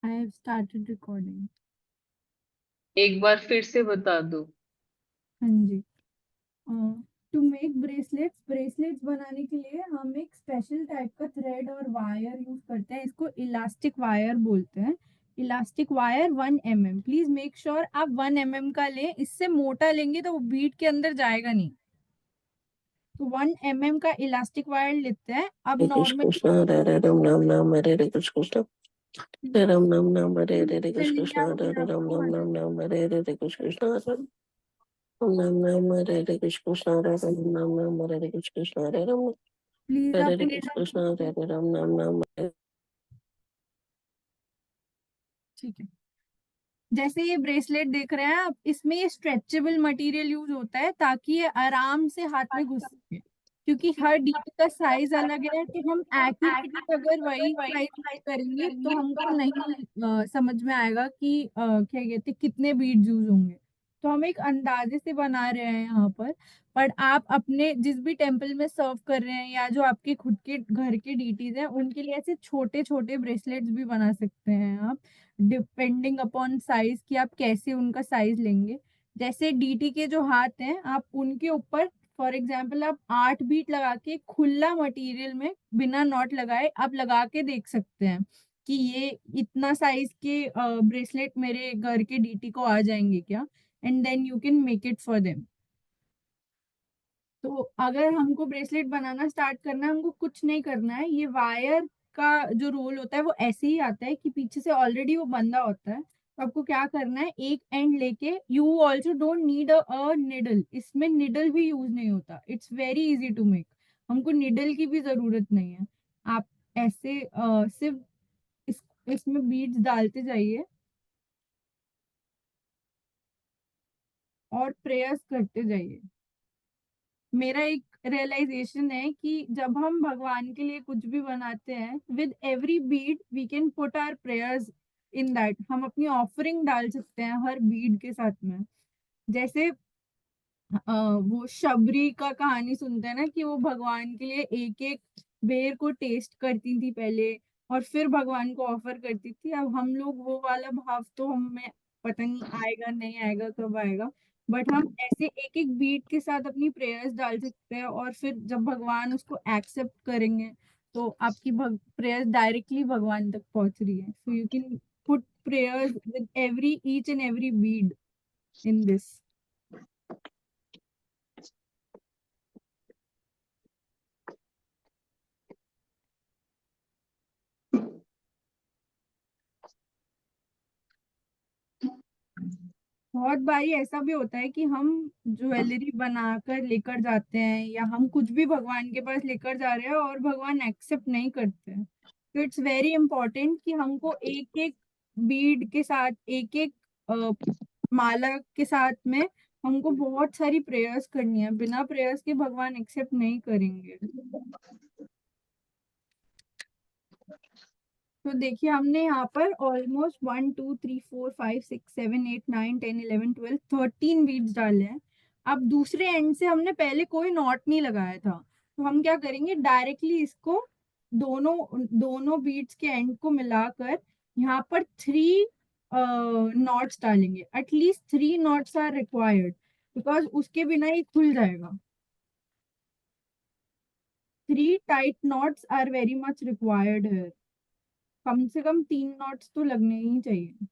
I have started recording. एक बार फिर से बता दो। हाँ जी। टू मेक ब्रेसलेट्स बनाने के लिए हम एक स्पेशल टाइप का थ्रेड और वायर यूज करते हैं। इसको इलास्टिक वायर बोलते हैं। Elastic wire 1 mm। Please make sure आप 1 mm का लें। इससे मोटा लेंगे तो वो बीट के अंदर जाएगा नहीं। तो 1 mm का इलास्टिक वायर लेते हैं। अब Hare Krishna, normal Hare Ram Nam Nam, Hare Krishna, Hare Ram Nam Nam, Hare लेंगे Krishna, आप अपने Hare आप Ram को Nam Nam Nam, Hare Krishna, Hare Ram Nam Nam, Hare Krishna, Hare Ram Nam Nam, Hare Krishna, Hare Ram, please Hare अपने Krishna, Hare Ram Nam Nam. ठीक है। जैसे ये ब्रेसलेट देख रहे हैं आप, इसमें ये स्ट्रेचेबल मटेरियल यूज होता है ताकि ये आराम से हाथ में घुस सके। क्योंकि हर डीप का साइज अलग है, तो हम एक्यूरेटली अगर वही साइज करेंगे तो हमको नहीं समझ में आएगा कि क्या कहते हैं कितने बीड्स यूज होंगे। तो हम एक अंदाजे से बना रहे हैं यहाँ पर आप अपने जिस भी टेम्पल में सर्व कर रहे हैं या जो आपके खुद के घर के डीटीज हैं उनके लिए ऐसे छोटे छोटे ब्रेसलेट्स भी बना सकते हैं आप, डिपेंडिंग अपॉन साइज कि आप कैसे उनका साइज लेंगे। जैसे डीटी के जो हाथ हैं आप उनके ऊपर फॉर एग्जाम्पल आप 8 बीट लगा के खुला मटेरियल में बिना नॉट लगाए आप लगा के देख सकते हैं कि ये इतना साइज के ब्रेसलेट मेरे घर के डीटी को आ जाएंगे क्या, and then you can make it for them. तो अगर हमको ब्रेसलेट बनाना स्टार्ट करना है, हमको कुछ नहीं करना है। ये वायर का जो रोल होता है वो ऐसे ही आता है कि पीछे से ऑलरेडी वो बंधा होता है। तो आपको क्या करना है, एक एंड लेके, you also don't need a needle. इसमें निडल भी यूज नहीं होता। It's very easy to make. हमको निडल की भी जरूरत नहीं है। आप ऐसे सिर्फ इसमें बीड्स डालते जाइए और प्रेयर्स करते जाइए। मेरा एक रियलाइजेशन है कि जब हम भगवान के लिए कुछ भी बनाते हैं, with every bead we can put our prayers in that. हम अपनी ऑफरिंग डाल सकते हैं हर बीड के साथ में। जैसे वो शबरी का कहानी सुनते हैं ना कि वो भगवान के लिए एक एक बेर को टेस्ट करती थी पहले और फिर भगवान को ऑफर करती थी। अब हम लोग वो वाला भाव तो हमें पता नहीं आएगा नहीं आएगा कब आएगा, बट हम ऐसे एक एक बीट के साथ अपनी प्रेयर्स डाल सकते हैं और फिर जब भगवान उसको एक्सेप्ट करेंगे तो आपकी प्रेयर्स डायरेक्टली भगवान तक पहुंच रही है। So you can put prayers with every each and every Beed in this. बहुत बारी ऐसा भी होता है कि हम ज्वेलरी बनाकर लेकर जाते हैं या हम कुछ भी भगवान के पास लेकर जा रहे हैं और भगवान एक्सेप्ट नहीं करते हैं। तो इट्स वेरी इंपॉर्टेंट कि हमको एक एक बीड के साथ एक एक माला के साथ में हमको बहुत सारी प्रेयर्स करनी है। बिना प्रेयर्स के भगवान एक्सेप्ट नहीं करेंगे। तो देखिए हमने यहाँ पर ऑलमोस्ट 1 2 3 4 5 6 7 8 9 10 11 12 13 बीड्स डाले हैं। अब दूसरे एंड से हमने पहले कोई नॉट नहीं लगाया था, तो हम क्या करेंगे, डायरेक्टली इसको दोनों दोनों बीड्स के एंड को मिलाकर यहाँ पर 3 नॉट्स डालेंगे। At least 3 knots are required, because उसके बिना ये खुल जाएगा। 3 tight knots are very much required है। कम से कम 3 नॉट्स तो लगने ही चाहिए।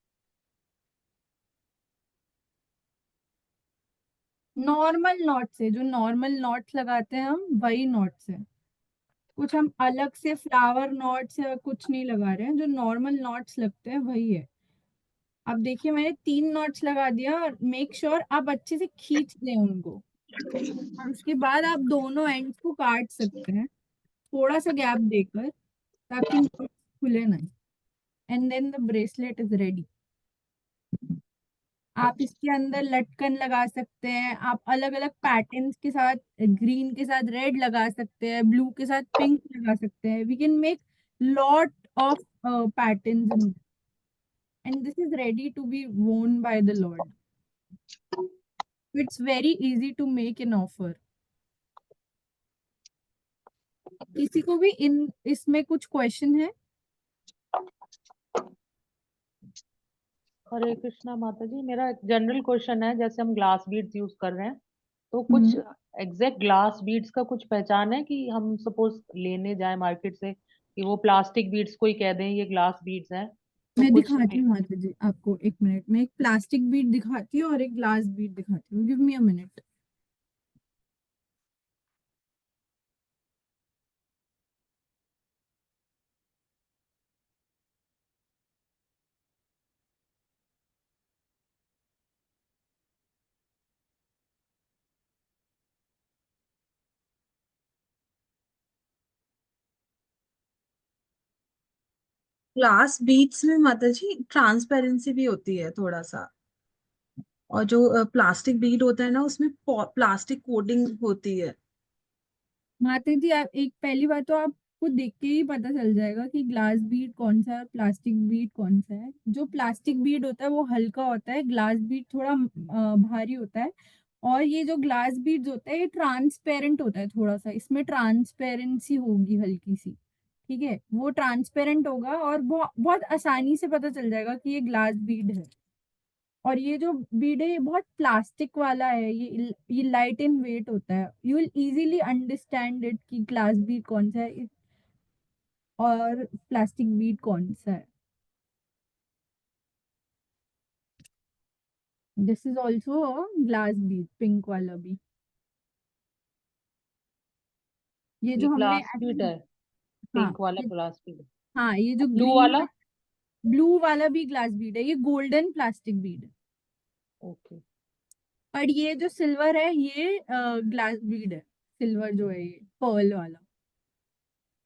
नॉर्मल नॉट से, जो नॉर्मल नॉट्स लगाते हैं हम वही नॉट से, कुछ हम अलग से फ्लावर नॉट्स या कुछ नहीं लगा रहे हैं। जो नॉर्मल नॉट्स लगते हैं वही है। अब देखिए मैंने 3 नॉट्स लगा दिया और मेक श्योर आप अच्छे से खींच दें उनको। और उसके बाद आप दोनों एंड्स को काट सकते हैं थोड़ा सा गैप देकर, ताकि नॉट्स खुले नहीं। And then the bracelet is ready. आप इसके अंदर लटकन लगा सकते हैं, आप अलग अलग पैटर्न्स के साथ, ग्रीन के साथ रेड लगा सकते हैं, ब्लू के साथ पिंक लगा सकते हैं। We can make lot of patterns and this is ready to be worn by the lord. It's very easy to make an offer. किसी को भी इन इसमें कुछ क्वेश्चन है? हरे कृष्णा माता जी, मेरा एक जनरल क्वेश्चन है। जैसे हम ग्लास बीड्स यूज कर रहे हैं, तो कुछ हम्म, एग्जैक्ट ग्लास बीड्स का कुछ पहचान है कि हम सपोज लेने जाए मार्केट से, कि वो प्लास्टिक बीड्स कोई कह दें ये ग्लास बीड्स हैं, तो मैं कुछ दिखाती हूँ माता जी आपको, एक मिनट में एक प्लास्टिक बीड दिखाती हूँ और एक ग्लास बीड दिखाती हूँ, give me a minute. Glass beads में माता जी ट्रांसपेरेंसी भी होती है थोड़ा सा, और जो प्लास्टिक बीड होता है ना उसमें प्लास्टिक कोटिंग होती है। माता जी आप एक, पहली बात तो आपको देख के ही पता चल जाएगा कि ग्लास बीड कौन सा है, प्लास्टिक बीड कौन सा है। जो प्लास्टिक बीड होता है वो हल्का होता है, ग्लास बीड थोड़ा भारी होता है। और ये जो ग्लास बीड्स होता है ये ट्रांसपेरेंट होता है, थोड़ा सा इसमें ट्रांसपेरेंसी होगी हल्की सी। ठीक है, वो ट्रांसपेरेंट होगा और बहुत आसानी से पता चल जाएगा कि ये ग्लास बीड है। और ये जो बीड है ये बहुत प्लास्टिक वाला है, ये लाइट इन वेट होता है, you will easily understand it कि ग्लास बीड कौन सा है और प्लास्टिक बीड कौन सा है। This is also a glass Beed, pink वाला भी। ये ये जो हमने ग्लास बीड है? हाँ पिंक वाला ग्लास बीड? हाँ, ये जो ब्लू ग्रीन वाला? ब्लू वाला भी ग्लास बीड है, ये गोल्डन प्लास्टिक बीड है। ओके। और ये जो सिल्वर है ये ग्लास बीड है, सिल्वर जो है ये पर्ल वाला।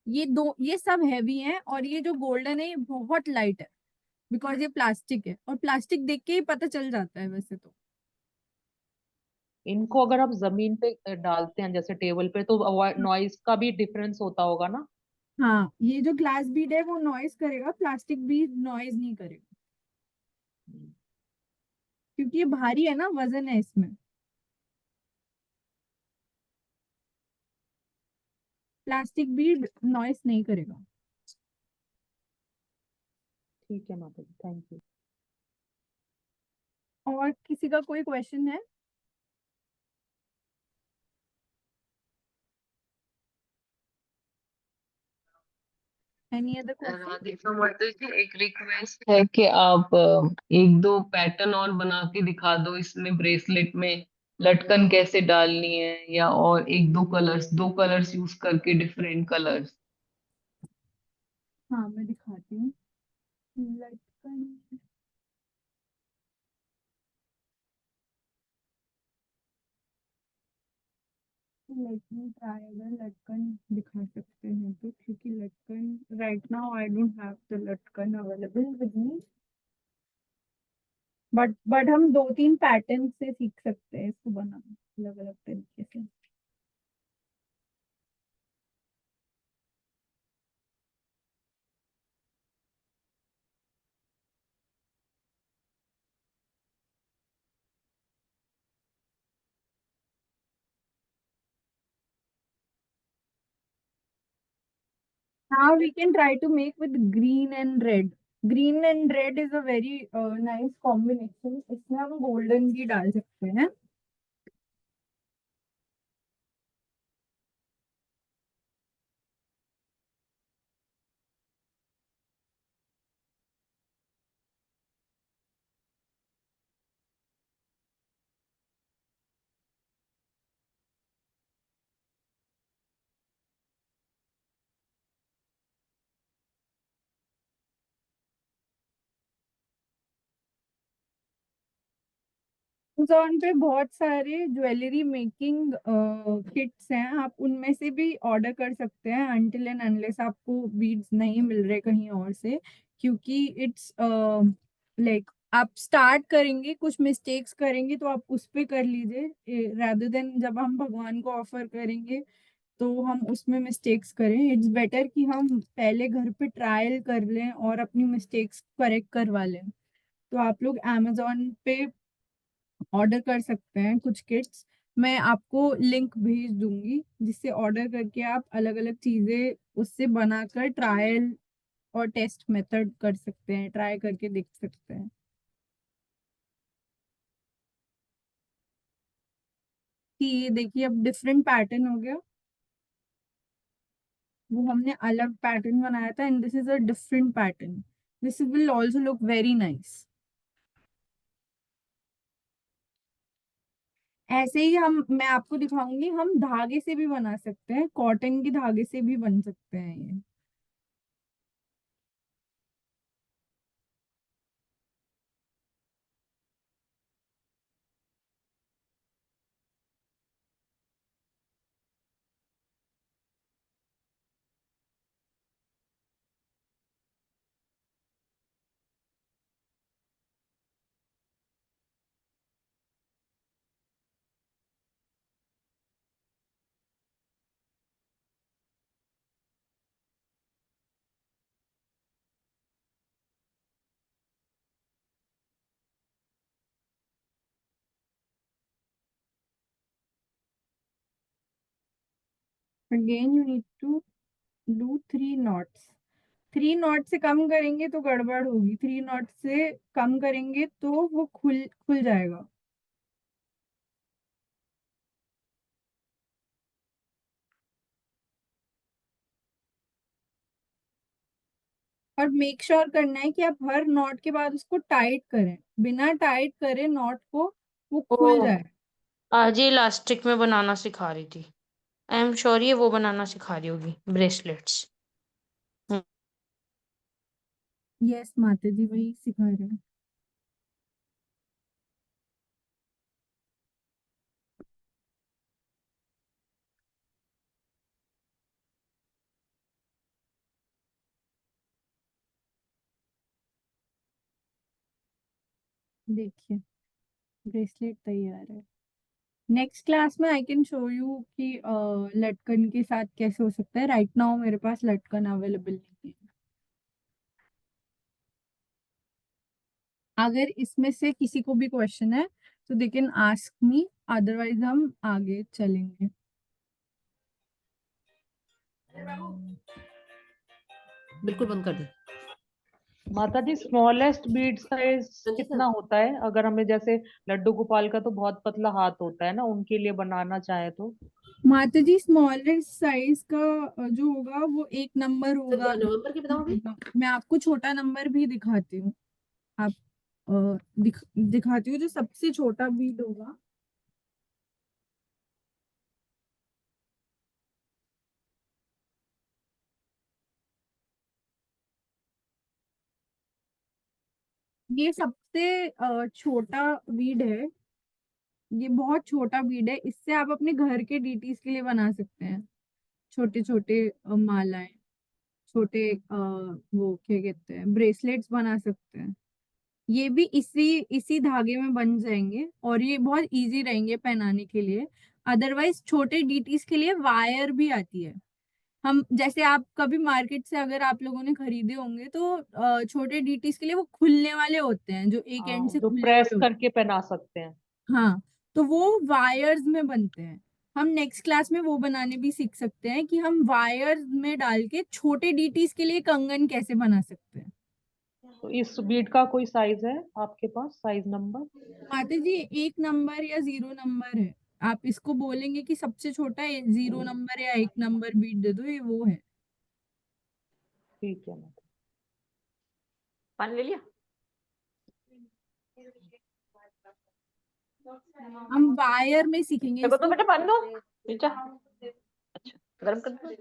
ये दो, ये सब हैवी हैं और ये जो गोल्डन है ये बहुत लाइट है, बिकॉज ये प्लास्टिक है और प्लास्टिक देख के ही पता चल जाता है वैसे तो। इनको अगर आप जमीन पे डालते हैं जैसे टेबल पे, तो नॉइस का भी डिफरेंस होता होगा ना? हाँ, ये जो ग्लास बीड है वो नॉइज करेगा, प्लास्टिक बीड नॉइज नहीं करेगा, क्योंकि ये भारी है ना, वजन है इसमें। प्लास्टिक बीड नॉइज नहीं करेगा। ठीक है माता जी, थैंक यू। और किसी का कोई क्वेश्चन है? Any other question? राधिका माता जी, एक रिक्वेस्ट है कि आप एक दो पैटर्न और बना के दिखा दो इसमें, ब्रेसलेट में लटकन कैसे डालनी है, या और एक दो कलर्स यूज करके, डिफरेंट कलर्स। हाँ मैं दिखाती हूँ। लटकन, लेट मी ट्राई, अगर लटकन दिखा सकते हैं तो, क्योंकि लटकन right now I don't have the लटकन अवेलेबल विद मी। बट हम दो तीन पैटर्न से सीख सकते हैं इसको बनाना अलग अलग तरीके से। Now we can try to make with green and red. Green and red is a very nice combination. इसमें हम golden भी डाल सकते हैं। Amazon पे बहुत सारे ज्वेलरी मेकिंग किट्स हैं, आप उनमें से भी ऑर्डर कर सकते हैं अनटिल एंड अनलेस आपको बीड्स नहीं मिल रहे कहीं और से। क्योंकि इट्स लाइक आप स्टार्ट करेंगे, कुछ मिस्टेक्स करेंगे तो आप उस पे कर लीजिए, रादर देन जब हम भगवान को ऑफर करेंगे तो हम उसमें मिस्टेक्स करें। इट्स बेटर कि हम पहले घर पे ट्रायल कर लें और अपनी मिस्टेक्स करेक्ट करवा लें। तो आप लोग amazon पे ऑर्डर कर सकते हैं कुछ किट्स, मैं आपको लिंक भेज दूंगी जिससे ऑर्डर करके आप अलग अलग चीजें उससे बनाकर ट्रायल और टेस्ट मेथड कर सकते हैं, ट्राई करके देख सकते हैं। कि ये देखिए अब डिफरेंट पैटर्न हो गया, वो हमने अलग पैटर्न बनाया था and this is a different pattern, this will also look very nice. ऐसे ही मैं आपको दिखाऊंगी, हम धागे से भी बना सकते हैं, कॉटन के धागे से भी बन सकते हैं ये। Again you need to do 3 knots. 3 knot से कम करेंगे तो गड़बड़ होगी, 3 नॉट से कम करेंगे तो वो खुल खुल जाएगा। और मेक श्योर करना है कि आप हर नॉट के बाद उसको टाइट करें, बिना टाइट करे नॉट को वो ओ, खुल जाए। आज ये इलास्टिक में बनाना सिखा रही थी। आई एम श्योर ये वो बनाना सिखा रही होगी, ब्रेसलेट्स। यस माता जी वही सिखा रहे हैं। देखिए ब्रेसलेट तैयार है। नेक्स्ट क्लास में आई कैन शो यू कि लटकन के साथ कैसे हो सकता है। राइट नाउ मेरे पास लटकन अवेलेबल नहीं है। अगर इसमें से किसी को भी क्वेश्चन है तो they can ask me, otherwise हम आगे चलेंगे। बिल्कुल बंद कर दे। माता जी स्मॉलेस्ट बीड साइज हाँ जी कितना सर। होता है, अगर हमें जैसे लड्डू गोपाल का तो बहुत पतला हाथ होता है ना, उनके लिए बनाना चाहे तो? माता जी स्मॉलेस्ट साइज का जो होगा वो 1 नंबर होगा। सर नवंबर की बताओ अभी। मैं आपको छोटा नंबर भी दिखाती हूँ। आप दिखाती हूँ जो सबसे छोटा बीड होगा। ये सबसे छोटा बीड है, ये बहुत छोटा बीड है, इससे आप अपने घर के डीटीज के लिए बना सकते हैं। छोटे छोटे मालाएं, छोटे वो क्या कहते हैं ब्रेसलेट्स बना सकते हैं। ये भी इसी इसी धागे में बन जाएंगे और ये बहुत इजी रहेंगे पहनाने के लिए। अदरवाइज छोटे डीटीज के लिए वायर भी आती है। हम जैसे आप कभी मार्केट से अगर आप लोगों ने खरीदे होंगे तो छोटे डीटीज के लिए वो खुलने वाले होते हैं, जो एक एंड से जो खुले हुए प्रेस होते करके पहना सकते हैं। हैं। हाँ, तो वो वायर्स में बनते हैं। हम नेक्स्ट क्लास में वो बनाने भी सीख सकते हैं कि हम वायर्स में डाल के छोटे डीटीज के लिए कंगन कैसे बना सकते हैं। तो इस बीड का कोई साइज है आपके पास, साइज नंबर? माता जी 1 नंबर या 0 नंबर है। आप इसको बोलेंगे कि सबसे छोटा 0 नंबर या 1 नंबर बीट दे दो, ये वो है। ठीक है माता। पानी ले लिया। हम वायर में सीखेंगे देखो तो इसको। बेटा पानी दो नीचा। अच्छा गर्म कर दो।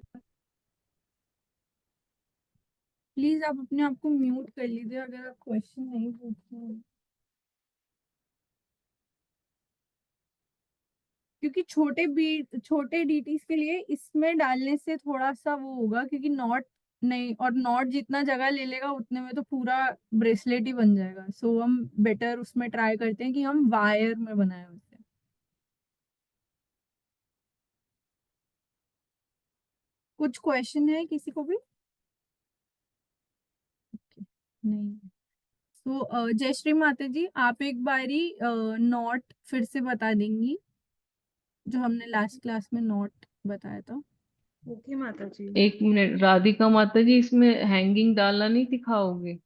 प्लीज आप अपने आप को म्यूट कर लीजिए अगर आप क्वेश्चन नहीं पूछते हैं, क्योंकि छोटे डीटीज के लिए इसमें डालने से थोड़ा सा वो होगा, क्योंकि नॉट नहीं, और नॉट जितना जगह ले लेगा उतने में तो पूरा ब्रेसलेट ही बन जाएगा। सो हम बेटर उसमें ट्राई करते हैं कि हम वायर में बनाए उसे। कुछ क्वेश्चन है किसी को भी? नहीं। तो जयश्री माता जी आप एक बारी नॉट फिर से बता देंगी, जो हमने लास्ट क्लास में नॉट बताया था। ओके माता जी। एक मिनट राधिका माता जी, इसमें हैंगिंग डालना नहीं सिखाओगे?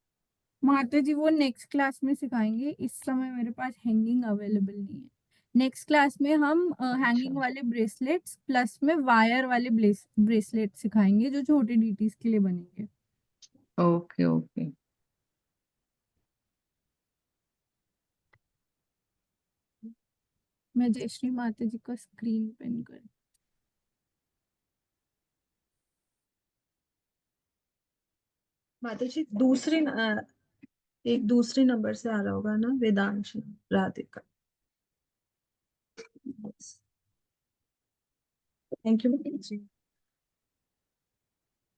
माता जी वो नेक्स्ट क्लास में सिखाएंगे, इस समय मेरे पास हैंगिंग अवेलेबल नहीं है। नेक्स्ट क्लास में हम हैंगिंग अच्छा। वाले ब्रेसलेट्स प्लस में वायर वाले ब्रेसलेट सिखाएंगे जो छोटे डीटीज के लिए बनेंगे। Okay okay. मैं जयश्री माता जी का स्क्रीन पिन कर। माता जी एक दूसरे नंबर से आ रहा होगा ना, वेदांश राधिका। थैंक यू माता जी।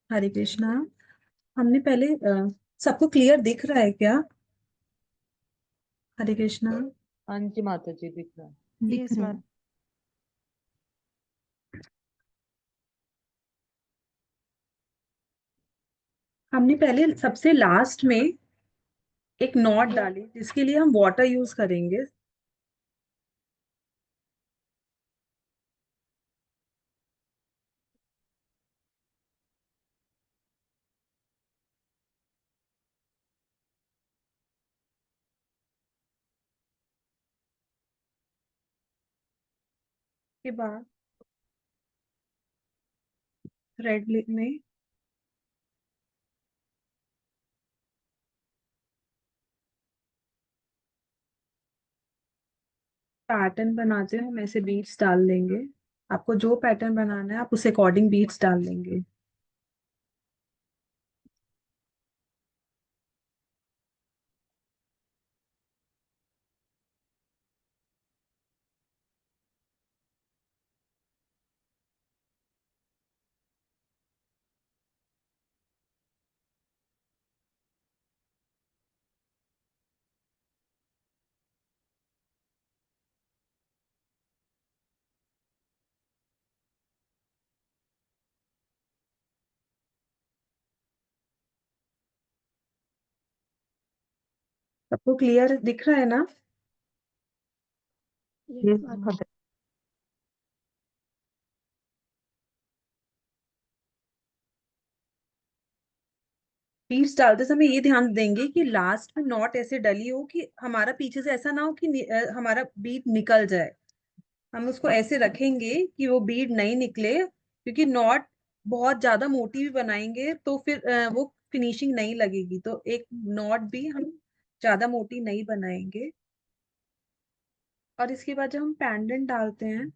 हरे कृष्णा। हमने पहले सबको क्लियर दिख रहा है क्या? हरे कृष्णा। हाँ जी माता जी, दिख रहा है। दिख रहा है। हमने पहले सबसे लास्ट में एक नॉट डाली जिसके लिए हम वाटर यूज करेंगे। के बाद रेड में पैटर्न बनाते हैं हम, ऐसे बीट्स डाल देंगे। आपको जो पैटर्न बनाना है आप उस अकॉर्डिंग बीट्स डाल देंगे। सबको क्लियर दिख रहा है ना? बीट्स डालते समय ये ध्यान देंगे कि लास्ट में नॉट ऐसे डली हो कि हमारा पीछे से ऐसा ना हो कि हमारा बीट निकल जाए। हम उसको ऐसे रखेंगे कि वो बीड नहीं निकले, क्योंकि नॉट बहुत ज्यादा मोटी भी बनाएंगे तो फिर वो फिनिशिंग नहीं लगेगी। तो एक नॉट भी हम ज्यादा मोटी नहीं बनाएंगे। और इसके बाद जब हम पेंडेंट डालते हैं,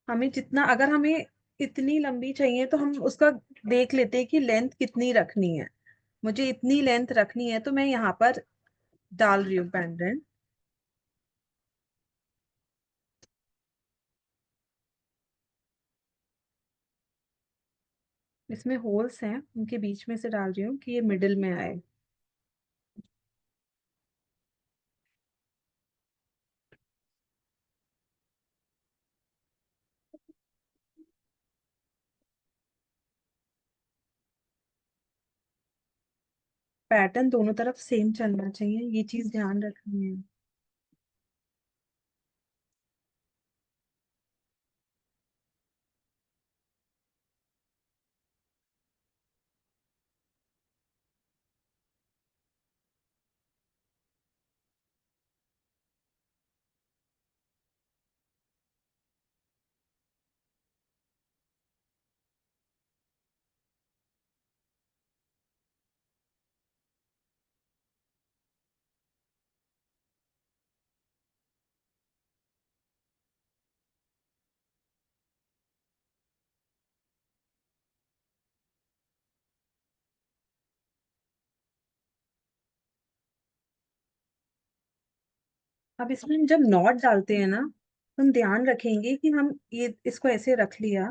हमें जितना, अगर हमें इतनी लंबी चाहिए तो हम उसका देख लेते हैं कि लेंथ कितनी रखनी है। मुझे इतनी लेंथ रखनी है तो मैं यहाँ पर डाल रही हूँ पेंडेंट। इसमें होल्स हैं, उनके बीच में से डाल रही हूँ कि ये मिडिल में आए। पैटर्न दोनों तरफ सेम चलना चाहिए, ये चीज ध्यान रखनी है। अब इसमें हम जब नॉट डालते हैं ना, तो हम ध्यान रखेंगे कि हम ये इसको ऐसे रख लिया,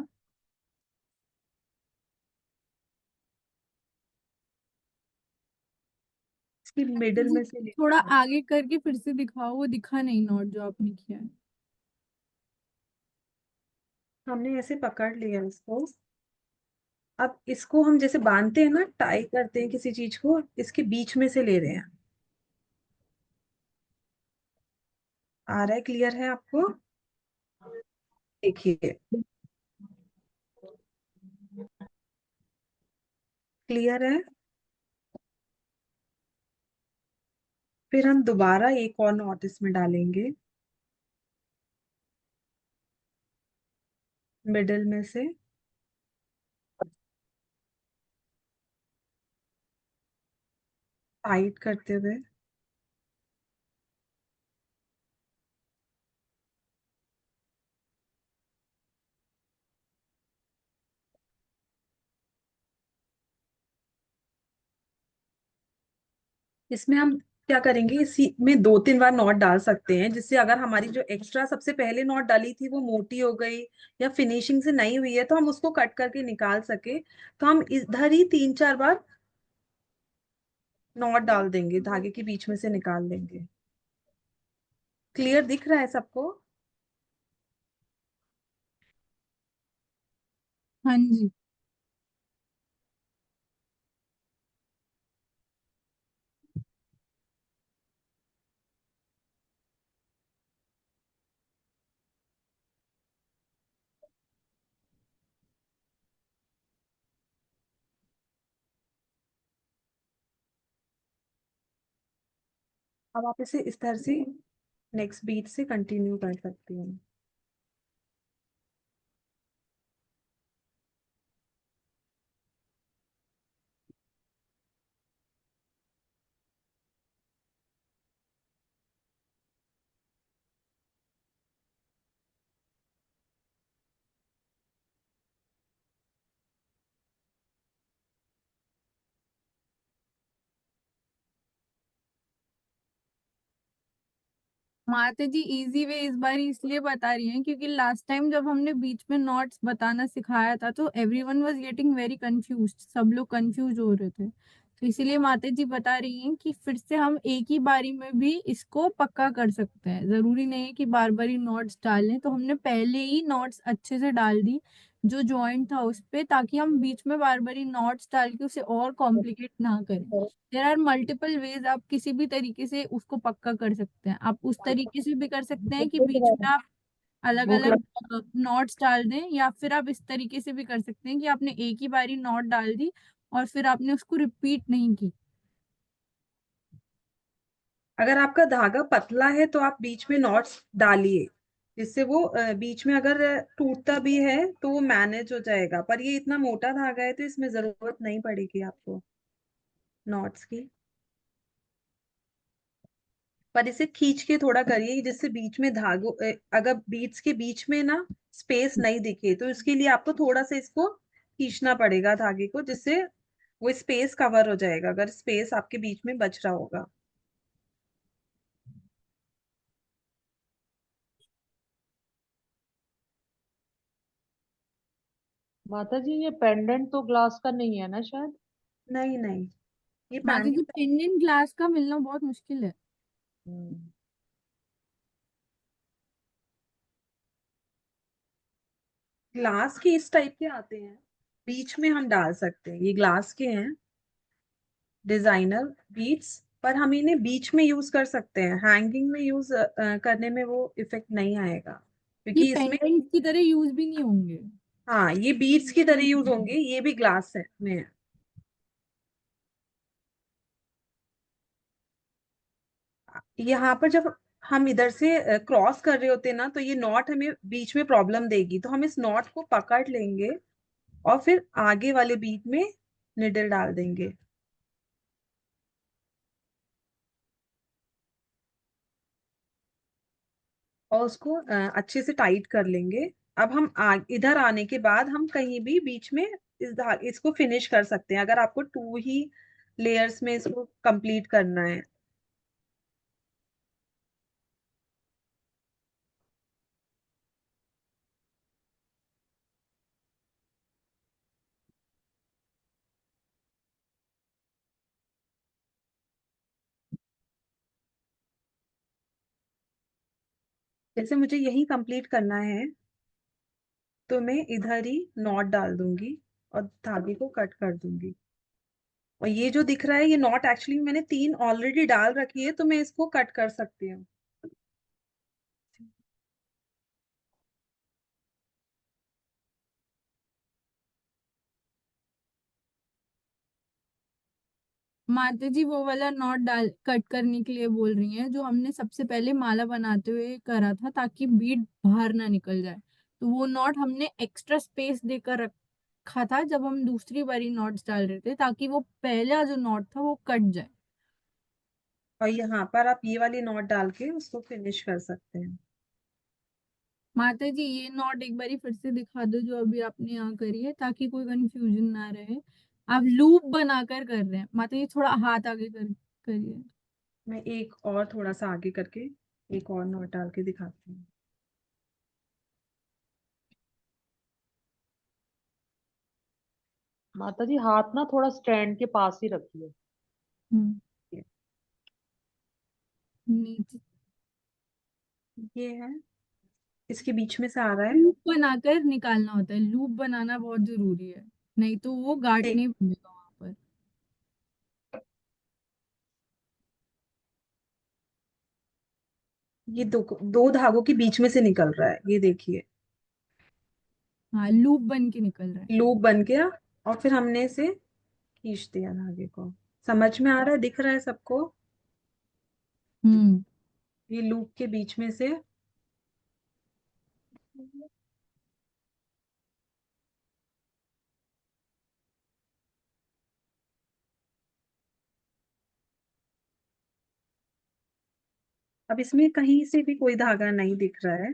इसकी मिडिल जी, में से थोड़ा लेके आगे करके फिर से दिखाओ, वो दिखा नहीं नोट जो आपने किया है। हमने ऐसे पकड़ लिया इसको। अब इसको हम जैसे बांधते हैं ना, टाई करते हैं किसी चीज को, इसके बीच में से ले रहे हैं। आ रहा है? क्लियर है आपको? देखिए, क्लियर है। फिर हम दोबारा एक और नॉट इसमें डालेंगे। मिडिल में से टाइट करते हुए इसमें हम क्या करेंगे, इसी में 2-3 बार नॉट डाल सकते हैं, जिससे अगर हमारी जो एक्स्ट्रा सबसे पहले नॉट डाली थी वो मोटी हो गई या फिनिशिंग से नहीं हुई है तो हम उसको कट करके निकाल सके। तो हम इधर ही 3-4 बार नॉट डाल देंगे, धागे के बीच में से निकाल लेंगे। क्लियर दिख रहा है सबको? हाँ जी। अब आप इसे इस तरह से नेक्स्ट बीट से कंटिन्यू कर सकती हैं। माता जी इजी वे इस बार इसलिए बता रही हैं क्योंकि लास्ट टाइम जब हमने बीच में नॉट्स बताना सिखाया था तो everyone was getting very confused, सब लोग कंफ्यूज हो रहे थे। तो इसीलिए माता जी बता रही हैं कि फिर से हम एक ही बारी में भी इसको पक्का कर सकते हैं, जरूरी नहीं है कि बार बार ही नॉट्स डालें। तो हमने पहले ही नॉट्स अच्छे से डाल दी जो जॉइंट था उस पे, ताकि हम बीच में बार बार ही नॉट्स डाल के उसे और कॉम्प्लिकेट ना करें। देर आर मल्टीपल वेज, आप किसी भी तरीके से उसको पक्का कर सकते हैं। आप उस तरीके से भी कर सकते हैं कि बीच में आप अलग भूख अलग लग नॉट्स डाल दें, या फिर आप इस तरीके से भी कर सकते हैं कि आपने एक ही बारी नॉट डाल दी और फिर आपने उसको रिपीट नहीं की। अगर आपका धागा पतला है तो आप बीच में नॉट्स डालिए, जिससे वो बीच में अगर टूटता भी है तो वो मैनेज हो जाएगा। पर ये इतना मोटा धागा है तो इसमें जरूरत नहीं पड़ेगी आपको नॉट्स की। पर इसे खींच के थोड़ा करिए, जिससे बीच में धागों अगर बीट्स के बीच में ना स्पेस नहीं दिखे तो इसके लिए आपको थोड़ा सा इसको खींचना पड़ेगा धागे को, जिससे वो स्पेस कवर हो जाएगा अगर स्पेस आपके बीच में बच रहा होगा। माता जी ये पेंडेंट तो ग्लास का नहीं है ना शायद? नहीं नहीं, ये माता पैंट जी पेंडेंट ग्लास का मिलना बहुत मुश्किल है। हम्म। ग्लास के इस टाइप के आते हैं, बीच में हम डाल सकते हैं। ये ग्लास के हैं डिजाइनर बीट्स, पर हम इन्हें बीच में यूज कर सकते हैं, हैंगिंग में यूज करने में वो इफेक्ट नहीं आएगा ये क्योंकि इसमें। पेंडेंट की तरह यूज भी नहीं होंगे। हाँ, ये बीट्स की तरह यूज होंगे, ये भी ग्लास है में है। यहाँ पर जब हम इधर से क्रॉस कर रहे होते हैं ना तो ये नॉट हमें बीच में प्रॉब्लम देगी, तो हम इस नॉट को पकड़ लेंगे और फिर आगे वाले बीट में निडल डाल देंगे और उसको अच्छे से टाइट कर लेंगे। अब हम इधर आने के बाद हम कहीं भी बीच में इसको फिनिश कर सकते हैं, अगर आपको 2 ही लेयर्स में इसको कंप्लीट करना है। जैसे मुझे यही कंप्लीट करना है तो मैं इधर ही नॉट डाल दूंगी और धागे को कट कर दूंगी। और ये जो दिख रहा है ये नॉट एक्चुअली मैंने 3 ऑलरेडी डाल रखी है, तो मैं इसको कट कर सकती हूँ। माता जी वो वाला नॉट डाल कट करने के लिए बोल रही हैं जो हमने सबसे पहले माला बनाते हुए करा था, ताकि बीड बाहर ना निकल जाए। तो वो नॉट हमने एक्स्ट्रा स्पेस देकर रखा था जब हम दूसरी बारी नॉट्स डाल रहे थे, ताकि वो पहला जो नॉट था वो कट जाए। और यहाँ पर आप ये वाली नॉट डाल के उसको फिनिश कर सकते हैं। माता जी ये नॉट एक बारी फिर से दिखा दो जो अभी आपने यहाँ करी है, ताकि कोई कंफ्यूजन ना रहे। आप लूप बनाकर कर रहे हैं माता जी, थोड़ा हाथ आगे करिए। मैं एक और थोड़ा सा आगे करके एक और नॉट डाल के दिखाती हूँ। माता जी हाथ ना थोड़ा स्टैंड के पास ही रखिए। हम्म, नीचे ये है, इसके बीच में से आ रहा है। लूप बनाकर निकालना होता है, लूप बनाना बहुत जरूरी है, नहीं तो वो गांठ एक नहीं बनेगा वहां पर। ये दो धागों के बीच में से निकल रहा है, ये देखिए हाँ लूप बन के निकल रहा है। लूप बन गया। और फिर हमने इसे खींच दिया धागे को। समझ में आ रहा है, दिख रहा है सबको? हम्म। ये लूप के बीच में से अब इसमें कहीं से भी कोई धागा नहीं दिख रहा है,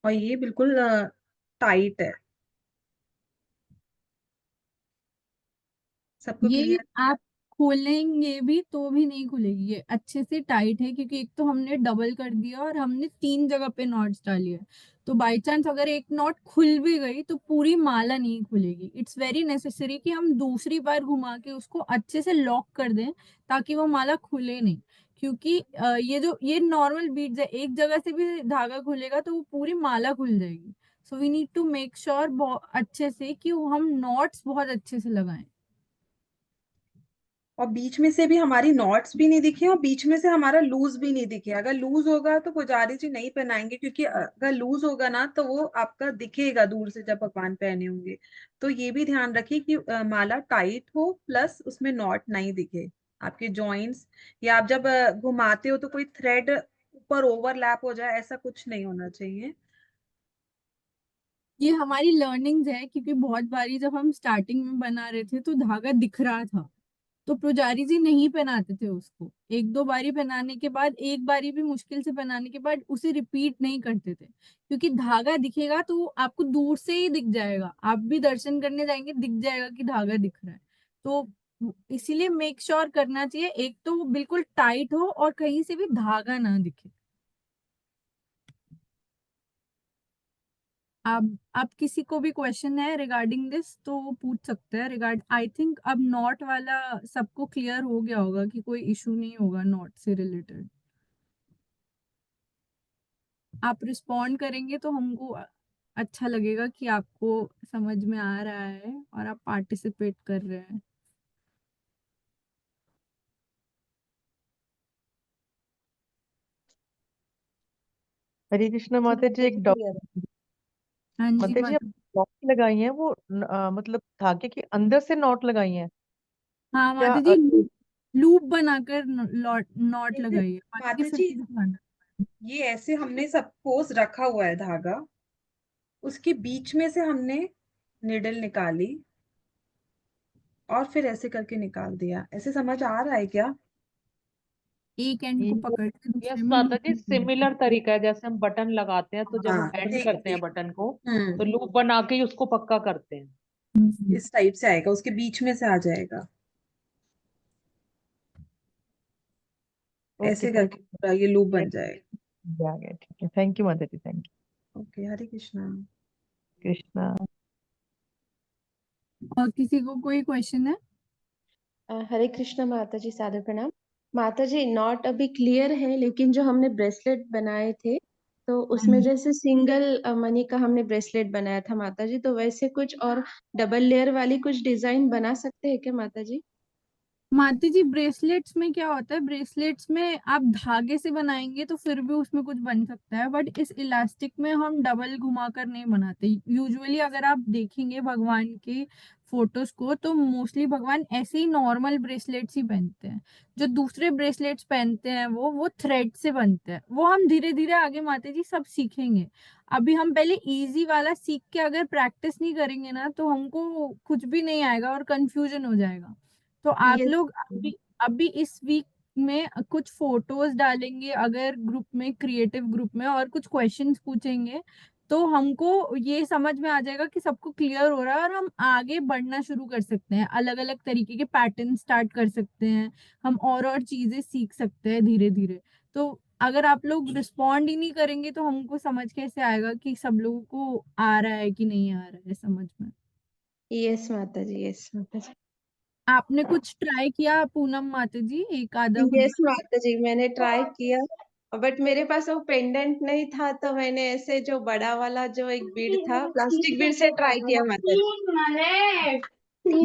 और ये बिल्कुल टाइट है। सबको ये क्लियर? आप खोलेंगे भी तो भी नहीं खुलेगी, ये अच्छे से टाइट है, क्योंकि एक तो हमने डबल कर दिया और हमने 3 जगह पे नॉट्स डाली है। तो बाई चांस अगर एक नॉट खुल भी गई तो पूरी माला नहीं खुलेगी। इट्स वेरी नेसेसरी कि हम दूसरी बार घुमा के उसको अच्छे से लॉक कर दें, ताकि वो माला खुले नहीं। क्योंकि ये नॉर्मल बीड्स है, एक जगह से भी धागा खुलेगा तो वो पूरी माला खुल जाएगी। So we need to make sure अच्छे से कि हम नॉट्स बहुत अच्छे से लगाएं। और बीच में से भी हमारी नॉट्स भी नहीं दिखे, और बीच में से हमारा लूज भी नहीं दिखे। अगर लूज होगा तो पुजारी जी नहीं पहनाएंगे, क्योंकि अगर लूज होगा ना तो वो आपका दिखेगा दूर से जब भगवान पहने होंगे। तो ये भी ध्यान रखिए कि माला टाइट हो, प्लस उसमें नॉट नहीं दिखे आपके जॉइंट्स। या आप जब घुमाते हो तो कोई थ्रेड ऊपर ओवरलैप हो जाए, ऐसा कुछ नहीं होना चाहिए। ये हमारी लर्निंग्स है, क्योंकि बहुत बारी जब हम स्टार्टिंग में बना रहे थे तो धागा दिख रहा था, तो पुजारी जी नहीं पहनाते थे उसको। एक दो बारी पहनाने के बाद, एक बारी भी मुश्किल से पहनाने के बाद उसे रिपीट नहीं करते थे, क्योंकि धागा दिखेगा तो वो आपको दूर से ही दिख जाएगा, आप भी दर्शन करने जाएंगे दिख जाएगा कि धागा दिख रहा है। तो इसीलिए मेक श्योर करना चाहिए, एक तो वो बिल्कुल टाइट हो और कहीं से भी धागा ना दिखे। आप किसी को भी क्वेश्चन है रिगार्डिंग दिस तो वो पूछ सकते हैं। आई थिंक अब नॉट वाला सबको क्लियर हो गया होगा कि कोई इशू नहीं होगा नॉट से रिलेटेड। आप रिस्पॉन्ड करेंगे तो हमको अच्छा लगेगा कि आपको समझ में आ रहा है और आप पार्टिसिपेट कर रहे हैं। हरे कृष्णा जी माता जी, माता जी एक क्लियर डॉट। है। हाँ जी माता जी, आप माता। नॉट लगाई हैं वो मतलब धागे के अंदर से नॉट लगाई हैं हाँ क्या? माता जी, लूप बनाकर नॉट जैसे लगाइए माता जी, माता फिर जी, से दिखाना। ये ऐसे हमने सपोज रखा हुआ है धागा, उसके बीच में से हमने निडल निकाली और फिर ऐसे करके निकाल दिया। ऐसे समझ आ रहा है क्या? एक एंड को पकड़ के दूसरे यस में माता लूप जी, लगाइए। सिमिलर तरीका है जैसे हम बटन लगाते हैं, तो जब हम हाँ, एंड ठीक करते हैं ठीक। बटन को हम्म, तो लूप बना के ही उसको पक्का करते हैं। इस टाइप से आएगा, उसके बीच में से आ जाएगा, ओके, ऐसे थैंक करके पूरा ये लूप बन जाएगा। यू। आ गया, ठीक है। थैंक यू माता जी, thank okay, Hare Krishna. You Krishna. और किसी को कोई क्वेश्चन है? हरे कृष्णा माता जी, सादर प्रणाम। माता जी नॉट अभी क्लियर है, लेकिन जो हमने ब्रेसलेट बनाए थे तो उसमें जैसे सिंगल मनी का हमने ब्रेसलेट बनाया था माता जी, तो वैसे कुछ और डबल लेयर वाली कुछ डिजाइन बना सकते हैं क्या माता जी? माता जी ब्रेसलेट्स में क्या होता है, ब्रेसलेट्स में आप धागे से बनाएंगे तो फिर भी उसमें कुछ बन सकता है, बट इस इलास्टिक में हम डबल घुमा कर नहीं बनाते यूजुअली। अगर आप देखेंगे भगवान के फोटोज को, तो मोस्टली भगवान ऐसे ही नॉर्मल ब्रेसलेट्स ही पहनते हैं। जो दूसरे ब्रेसलेट्स पहनते हैं वो थ्रेड से बनते हैं। वो हम धीरे धीरे आगे माता जी सब सीखेंगे। अभी हम पहले इजी वाला सीख के अगर प्रैक्टिस नहीं करेंगे ना, तो हमको कुछ भी नहीं आएगा और कंफ्यूजन हो जाएगा। तो आप यस लोग अभी अभी इस वीक में कुछ फोटोज डालेंगे अगर ग्रुप में, क्रिएटिव ग्रुप में, और कुछ क्वेश्चंस पूछेंगे, तो हमको ये समझ में आ जाएगा कि सबको क्लियर हो रहा है, और हम आगे बढ़ना शुरू कर सकते हैं। अलग अलग तरीके के पैटर्न स्टार्ट कर सकते हैं। हम और चीजें सीख सकते हैं धीरे धीरे। तो अगर आप लोग रिस्पॉन्ड ही नहीं करेंगे तो हमको समझ कैसे आएगा कि सब लोगों को आ रहा है कि नहीं आ रहा है समझ में। यस माता जी, यस माता जी। आपने कुछ ट्राई किया पूनम माता जी, एक आधा कुछ? यस माता जी, मैंने ट्राई किया, बट मेरे पास वो पेंडेंट नहीं था, तो मैंने ऐसे जो बड़ा वाला जो एक बीड था, प्लास्टिक बीड से ट्राई किया माता जी।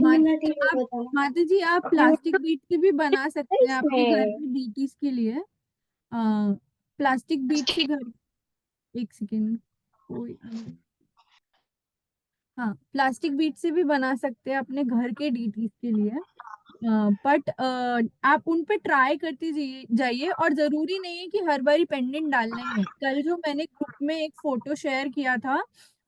माता जी आप माता जी आप प्लास्टिक बीट से भी बना सकते हैं अपने घर के डीटीज के लिए। प्लास्टिक बीट से घर, एक सेकेंड, कोई हाँ, प्लास्टिक बीट से भी बना सकते हैं अपने घर के डीटीज के लिए। बट आप उन पे ट्राई करते जाइए, और जरूरी नहीं है कि हर बारी पेंडेंट डालना ही है। कल जो मैंने ग्रुप में एक फोटो शेयर किया था,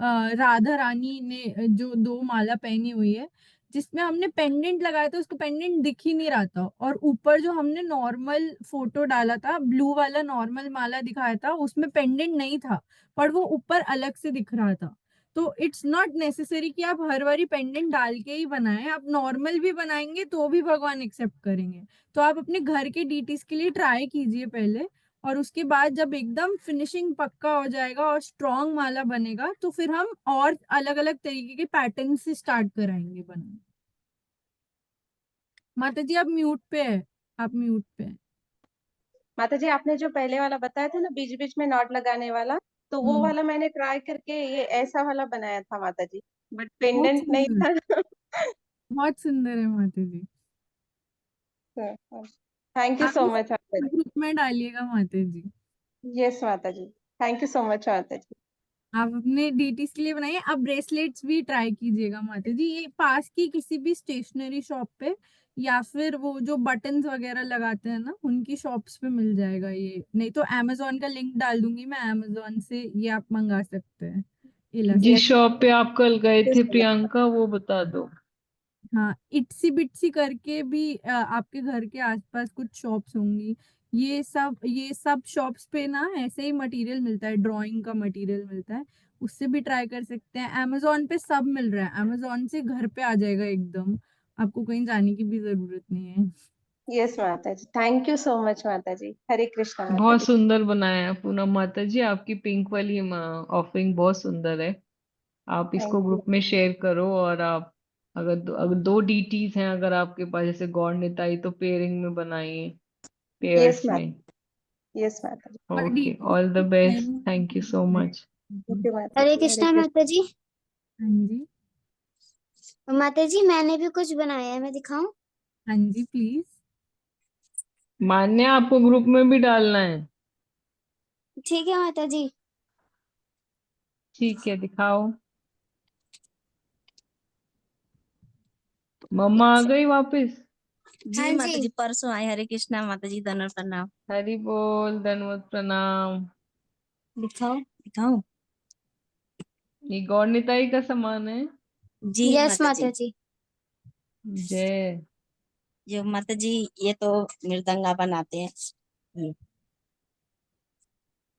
राधा रानी ने जो 2 माला पहनी हुई है, जिसमें हमने पेंडेंट लगाया था, उसको पेंडेंट दिख ही नहीं रहा था। और ऊपर जो हमने नॉर्मल फोटो डाला था, ब्लू वाला नॉर्मल माला दिखाया था, उसमें पेंडेंट नहीं था, पर वो ऊपर अलग से दिख रहा था। तो इट्स नॉट नेसेसरी कि आप हर बारी पेंडेंट डाल के ही बनाएं। आप नॉर्मल भी बनाएंगे तो भी भगवान एक्सेप्ट करेंगे। तो आप अपने घर के डीटीज के लिए ट्राई कीजिए पहले, और उसके बाद जब एकदम फिनिशिंग पक्का हो जाएगा और स्ट्रॉन्ग माला बनेगा, तो फिर हम और अलग अलग तरीके के पैटर्न से स्टार्ट कराएंगे बनाना। माता जी आप म्यूट पे है, आप म्यूट पे है। माता जी, आपने जो पहले वाला बताया था ना, बीच बीच में नॉट लगाने वाला, तो वो हम्म, वाला मैंने ट्राई करके ये ऐसा वाला बनाया था माता जी, बट बहुत पेंडेंट नहीं सुंदर, था। बहुत सुंदर है माता जी। थैंक यू आप सो इस मच माता जी। ग्रुप में डालिएगा माता जी। यस माता जी, थैंक यू सो मच माता जी। आप अपने डीटीज के लिए बनाइए। आप ब्रेसलेट्स भी ट्राई कीजिएगा माता जी, ये पास की किसी भी स्टेशनरी शॉप पे, या फिर वो जो बटन्स वगैरह लगाते हैं ना, उनकी शॉप्स पे मिल जाएगा ये। नहीं तो अमेजोन का लिंक डाल दूंगी मैं, अमेजोन से ये आप मंगा सकते हैं इला से। जिस यस शॉप पे आप कल गए थे यस प्रियंका, वो बता दो। हाँ, इट्सी बिट्सी करके भी आपके घर के आसपास कुछ शॉप्स होंगी। ये सब शॉप्स पे ना ऐसे ही मटेरियल मिलता है, ड्राइंग का मटेरियल मिलता है। उससे भी ट्राई कर सकते हैं। अमेजोन पे सब मिल रहा है, अमेजोन से घर पे आ जाएगा एकदम। आपको कहीं जाने की भी जरूरत नहीं है। यस माता जी, थैंक यू सो मच माता जी। हरे कृष्णा माता बहुत जी। सुंदर बनाया है पूनम माता जी, आपकी पिंक वाली ऑफरिंग बहुत सुंदर है। आप थैंक इसको यू। ग्रुप में शेयर करो। और आप अगर दो डीटीज हैं अगर आपके पास, जैसे गौर निताई, तो पेयरिंग में बनाइए, यस पेयर्स में। माता, यस माता जी। और okay, deities all the key best, thank you so timing. Much. Okay माता हरे जी, हरे कृष्णा कृष्ण। माता जी। हाँ जी, माता जी मैंने भी कुछ बनाया है, मैं दिखाऊं? हाँ जी प्लीज। मान्य, आपको ग्रुप में भी डालना है? ठीक है माता जी। ठीक है, दिखाओ। मम्मा आ गई वापस? हाँ जी माता जी। जी, परसों आए। हरे कृष्णा माता जी, धन्यवाद प्रणाम। हरि बोल, धन्यवाद प्रणाम। दिखाओ दिखाओ। ये गौर निताई का सामान है। जी यस माता माता जी। जी। जय। जो माता जी, ये तो मृदंगा बनाते हैं।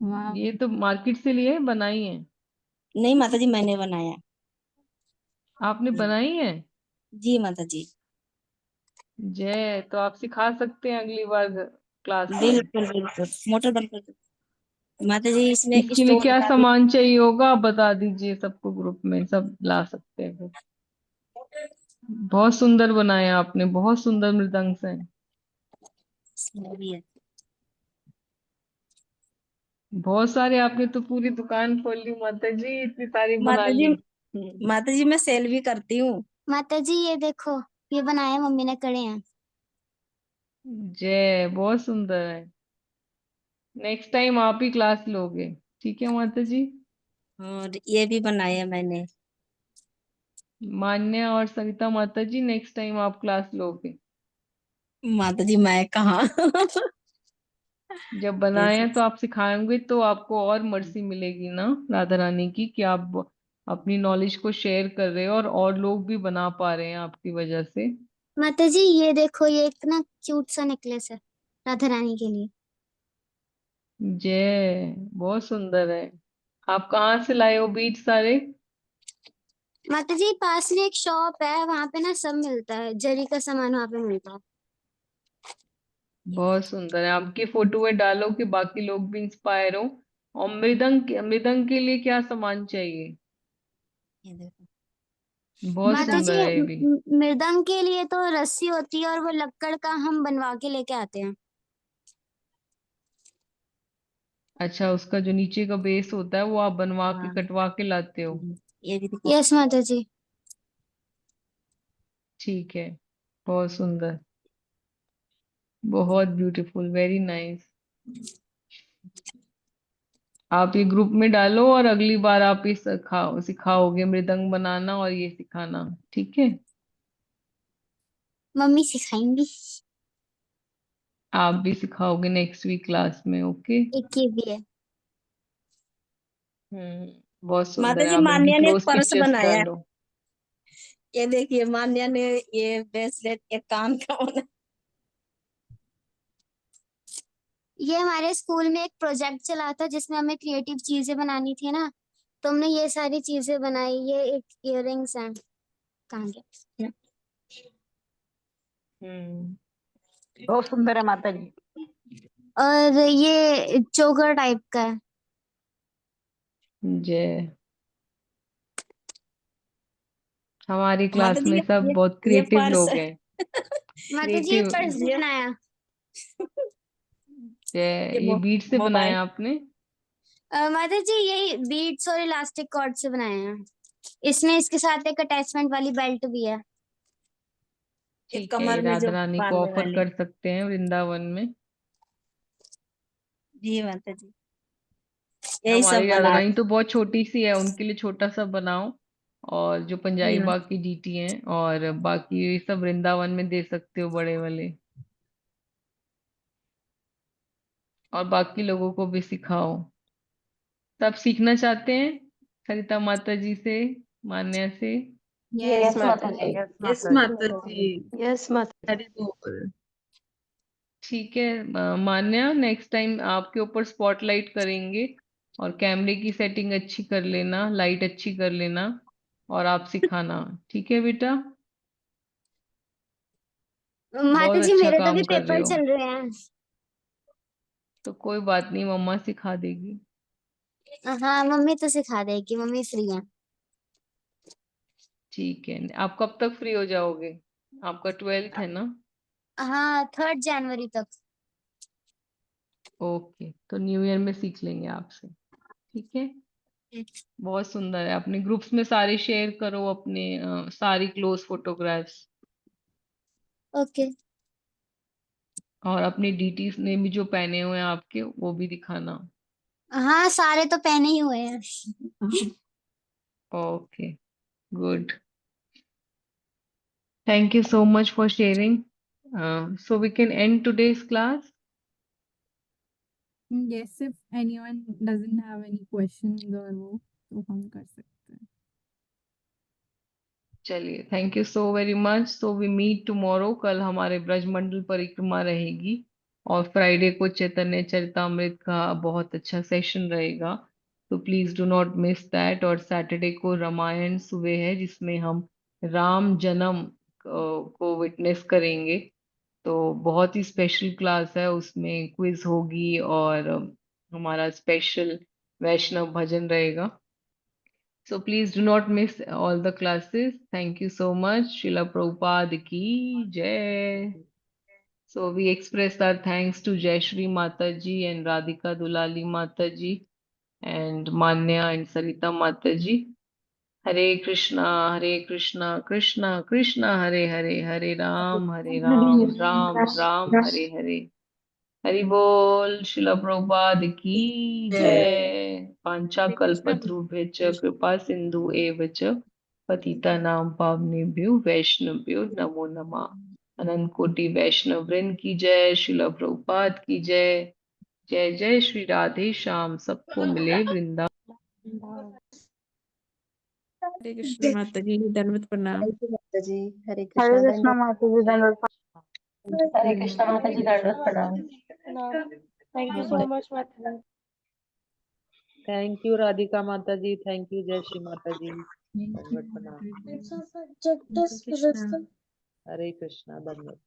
वाह, ये तो मार्केट से लिए बनाई है? नहीं माता जी, मैंने बनाया। आपने बनाई है? जी माता जी। जय। तो आप सिखा सकते हैं अगली बार क्लास में। बिल्कुल बिल्कुल, मोटर बंद। माता जी इसमें इसके लिए स्टोन क्या का भी। सामान चाहिए होगा आप बता दीजिए, सबको ग्रुप में सब ला सकते हैं फिर। बहुत सुंदर बनाया आपने, बहुत सुंदर मृदंग से। इसमें भी है। बहुत सारे, आपने तो पूरी दुकान खोल ली माता जी, इतनी सारी बना माता जी, ली। माता जी मैं सेल भी करती हूँ। माता जी ये देखो, ये बनाए मम्मी ने, कड़े हैं। जय, बहुत सुंदर है। नेक्स्ट टाइम आप ही क्लास लोगे, ठीक है माता जी? और ये भी बनाया मैंने। मान्या और सविता माता जी, नेक्स्ट टाइम आप क्लास लोगे? माता जी मैं कहाँ जब बनाए तो आप सिखाएंगे तो आपको और मर्सी मिलेगी ना राधा रानी की, कि आप अपनी नॉलेज को शेयर कर रहे हो और लोग भी बना पा रहे हैं आपकी वजह से। माता जी ये देखो, ये एक ना क्यूट सा नेकलेस है राधा रानी के लिए। जय, बहुत सुंदर है। आप कहाँ से लाए हो बीज सारे? माता जी पास में एक शॉप है, वहां पे ना सब मिलता है, जरी का सामान वहां पे मिलता है। बहुत सुंदर है। आपकी फोटो में डालो कि बाकी लोग भी इंस्पायर हो। और मृदंग के लिए क्या सामान चाहिए? ये देखो। बहुत माता जी सुंदर है ये भी। मृदंग के लिए तो रस्सी होती है और वो लक्कड़ का हम बनवा के लेके आते हैं। अच्छा, उसका जो नीचे का बेस होता है वो आप बनवा के हाँ कटवा के लाते हो? ये भी दिखा। यस माता जी। ठीक है, बहुत सुंदर, बहुत ब्यूटीफुल, वेरी नाइस। आप ये ग्रुप में डालो और अगली बार आप ये सिखाओगे मृदंग बनाना और ये सिखाना, ठीक है? मम्मी सिखाएंगी। आप भी सिखाओगे नेक्स्ट वीक क्लास में, ओके? एक ये भी है। बहुत माता सुंदर है। जी आप इनकी मान्या ने एक क्लोज पर्स पिक्चर्स बनाया है। डालो। ये देखिए मान्या ने ये ब्रेसलेट के कान का बना। ये हमारे स्कूल में एक प्रोजेक्ट चला था जिसमें हमें क्रिएटिव चीजें बनानी थी ना, तो हमने ये सारी चीजें बनाई। ये एक इयररिंग्स हैं, कहाँ गया? हम्म। बहुत सुंदर है माता जी। और ये चोकर टाइप का है। जय। हमारी माता क्लास जी में सब बहुत ये क्रिएटिव पर्स लोग है। हैं। माता जी ये क्रिएटिव। पर्स भी बनाया। जय, ये ये बीट से मोबाइल। बनाया आपने? माता जी यही बीड्स और इलास्टिक कॉर्ड से बनाए हैं। इसमें इसके साथ एक अटैचमेंट वाली बेल्ट भी है। ये ठीक है, ये कमर में राधा जो रानी को बांधने ऑफर वाली। कर सकते हैं वृंदावन में। जी माता जी यही सब हमारी राधा बना। रानी तो बहुत छोटी सी है, उनके लिए छोटा सा बनाओ। और जो पंजाबी जी माता। बाग की डीटी हैं और बाकी ये सब वृंदावन में दे सकते हो बड़े वाले। और बाकी लोगों को भी सिखाओ। सब सीखना चाहते हैं सरिता माता जी से, मान्या से? यस यस माता माता जी। जी। यस यस माता जी। माता जी। यस माता जी। हरि बोल। ठीक है। मान्या, नेक्स्ट टाइम आपके ऊपर स्पॉटलाइट करेंगे और कैमरे की सेटिंग अच्छी कर लेना, लाइट अच्छी कर लेना और आप सिखाना, ठीक है बेटा? माता बहुत जी अच्छा मेरे तो भी काम कर रहे पेपर हो। चल रहे हैं। तो कोई बात नहीं, मम्मा सिखा देगी। हाँ मम्मी तो सिखा देगी, मम्मी फ्री है। ठीक है, आप कब तक फ्री हो जाओगे? आपका 12th है ना? हाँ 3 जनवरी तक। ओके, तो न्यू ईयर में सीख लेंगे आपसे, ठीक है? बहुत सुंदर है। अपने ग्रुप्स में सारे शेयर करो अपने सारी क्लोज फोटोग्राफ्स। ओके। और अपनी डीटीज ने भी जो पहने हुए हैं आपके, वो भी दिखाना। हाँ सारे तो पहने ही हुए हैं। Okay, good. Thank you so much for sharing. So we can end today's class. Yes, if anyone doesn't have any questions or वो तो हम कर सकते हैं। चलिए, thank you so very much. So we meet tomorrow. कल हमारे ब्रजमंडल परिक्रमा रहेगी और फ्राइडे को चैतन्य चरितमृत का बहुत अच्छा सेशन रहेगा। तो please do not miss that. और सैटरडे को रामायण सुबह है जिसमें हम राम जन्म को विटनेस करेंगे। तो बहुत ही स्पेशल क्लास है, उसमें क्विज होगी और हमारा स्पेशल वैष्णव भजन रहेगा। So please do not miss all the classes. Thank you so much. Srila Prabhupada ki Jai. So we express our thanks to Jayashri Mataji and Radhika Dulali Mataji and Manya and Sarita Mataji. Hare Krishna, Krishna Krishna, Hare Hare, Hare Ram, Ram Ram, Hare Hare. Hari बोल। शिला प्रभुपाद की जय। जय। पांचा हरे कृष्णा। कल्पतरुभ्यश्च कृपा सिंधु एव च पतितानां पावनेभ्यो वैष्णवेभ्यो नमो नमः। अनंत कोटि वैष्णव वृंद की जय। श्रील प्रभुपाद की जय। जय जय श्री राधे श्याम। सबको मिले वृंदावन। हरे कृष्ण माता जी, दंडवत प्रणाम। थैंक यू माता जी। हरे हरे कृष्णा कृष्णा दंडवत माता जी, दंडवत हरे कृष्णा माता जी, दंडवत प्रणाम। थैंक यू सो मच माता जी। थैंक यू राधिका माता जी, थैंक यू जय श्री माता जी, दंडवत प्रणाम। हरे कृष्णा। हरे कृष्णा, दंडवत।